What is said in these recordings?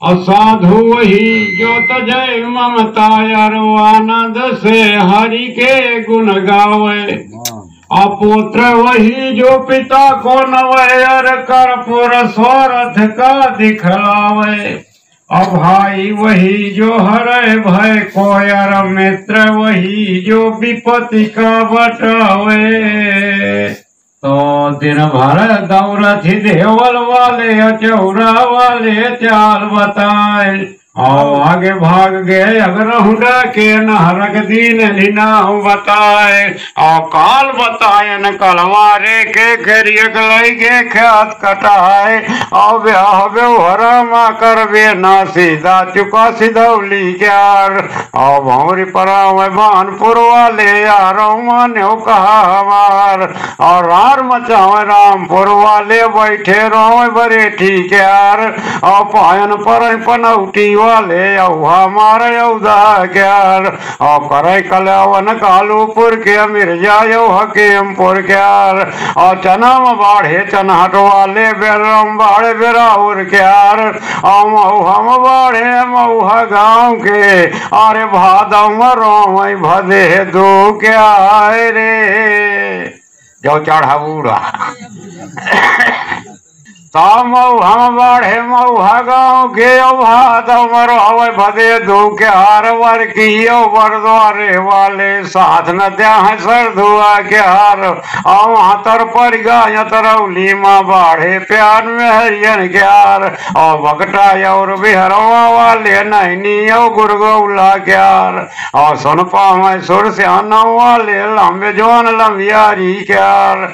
असाधु वही जो तजय ममता यारो आनंद से हरि के गुण गावे। अपुत्र वही जो पिता को नवैर कर्पूर स्वरथ का दिखलावे। अभाई वही जो हरे भय को यार मित्र वही जो विपत्ति का बटावे। तो दिन भर दौरथी देवल वाले चौरा वाले चाल बताए। और आगे भाग गए अगर हुडा के नहरक दीन लिनाऊ बताए। और काल बताए न कलवारे के करियक लगे ख्यात कटाए। और ब्याह व्यवहारा मा कर बे ना सीधा चुका सिधौली क्यार। और भौरी पराव बानपुर वाले यारो मान्यो कहा हमार। और रार मचाओ रामपुर वाले बैठे रो बरे ठीक यार। और पायन पर पनौटी वाले मारे औदा क्यार। और करे कल्यावन कालूपुर के मिर्जा यो हकीमपुर क्यार। और चनम बाढ़े चनहट वाले बेरम बाढ़े बेराउर क्यार। और मऊहम बाढ़े मऊहा गाँव के अरे भादम रोम भदे दो क्या रे जो चढ़ा बूढ़ा। हम बाढ़े मऊहा गाँव के भादमरो भदे दो के हार वर की बरद्वारे वाले साथ न त्या सर धुआ के हार। वहाँ तर पर गाय तरौली माँ बाढ़े प्यार में हरियन के हार। और बगटा और बिहरवा वाले नैनी गुरगौला के हार। और सुन पावे सुर से वाले लंबे जवान लंबियारी के हार।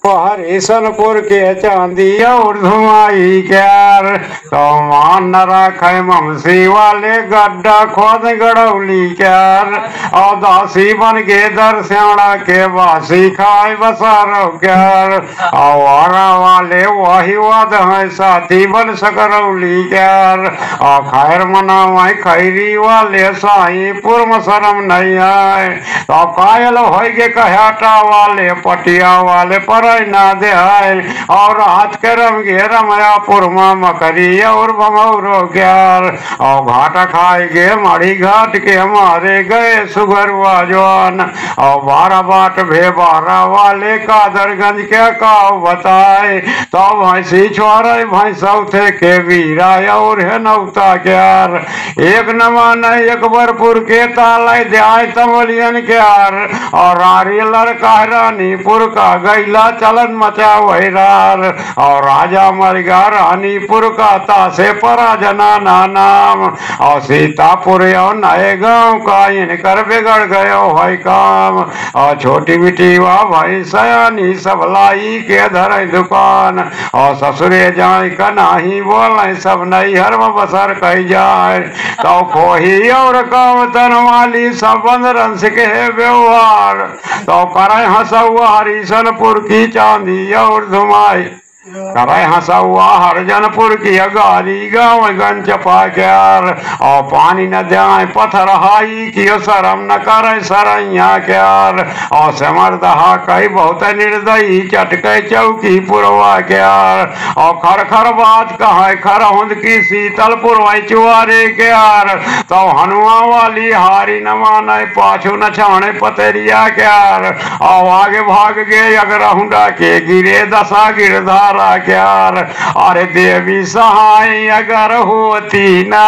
हरिशनपुर के चांदी और धुआई क्यार। तो मान न रखे ममसी वाले गड्ढा खोद गड़ौली क्यार। और दासी बन के दरस्याणा के बासी खाए बसारो क्यार। और वारा वाले वही वाद है साथी बन सकरौली क्यार। और खैर मनावे खैरी वाले साईपुर में शर्म नहीं आए। तो कायल हो के कहटा वाले पटिया वाले पर ना दे आए। और हाथ के रम गे रमयापुर माँ मकरी और भमौरो क्यार। और घाटा खाए गे माड़ी घाट के मारे गए सुगरवा जवान। और 12 बाट भे 12 वाले कादरगंज के काव बताए। तो भैंसी छोरे भैंसौथे के वीरा और है नौता क्यार। एक न माने एक बरपुर के तालाई द्याय तमलियन क्यार। और रारी लड़का रानीपुर का गैला चलन मचा वैरार। और राजा मरगा रानीपुर का तासे पराजना नाम। और सीतापुर और नए गांव का इनकर बिगड़ गयो है काम। और छोटी बिटी वा भाई सयानी सब लाई के धर दुकान। और ससुरे जाए का नाही बोले सब नैहर में बसर कही जाए। तो खोही और काम तन वाली सब बंदरन से के व्यवहार। तो करे हंसुआ हरिशनपुर की चांदी और धुमाई। करे हंसुआ हरजनपुर की अगारी गाँव गंचपा क्यार। और पानी न जाए पत्थर हाई की शरम न करे सरैया क्यार। और समर दहा कई बहुत निर्दयी चटके चौकी पुरवा क्यार। और खर खर बात कहे खरहुंद की शीतल पुरवाई चुआरे क्यार। तो हनुआ वाली हारी न माने पाछू न छाने पतेरिया क्यार। और आगे भाग गए अगर हुडा के गिरे दशा गिरधार क्यार। अरे देवी सहाय अगर होती ना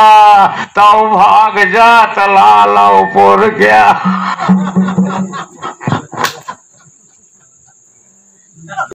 तो भाग जात लालपुर क्या।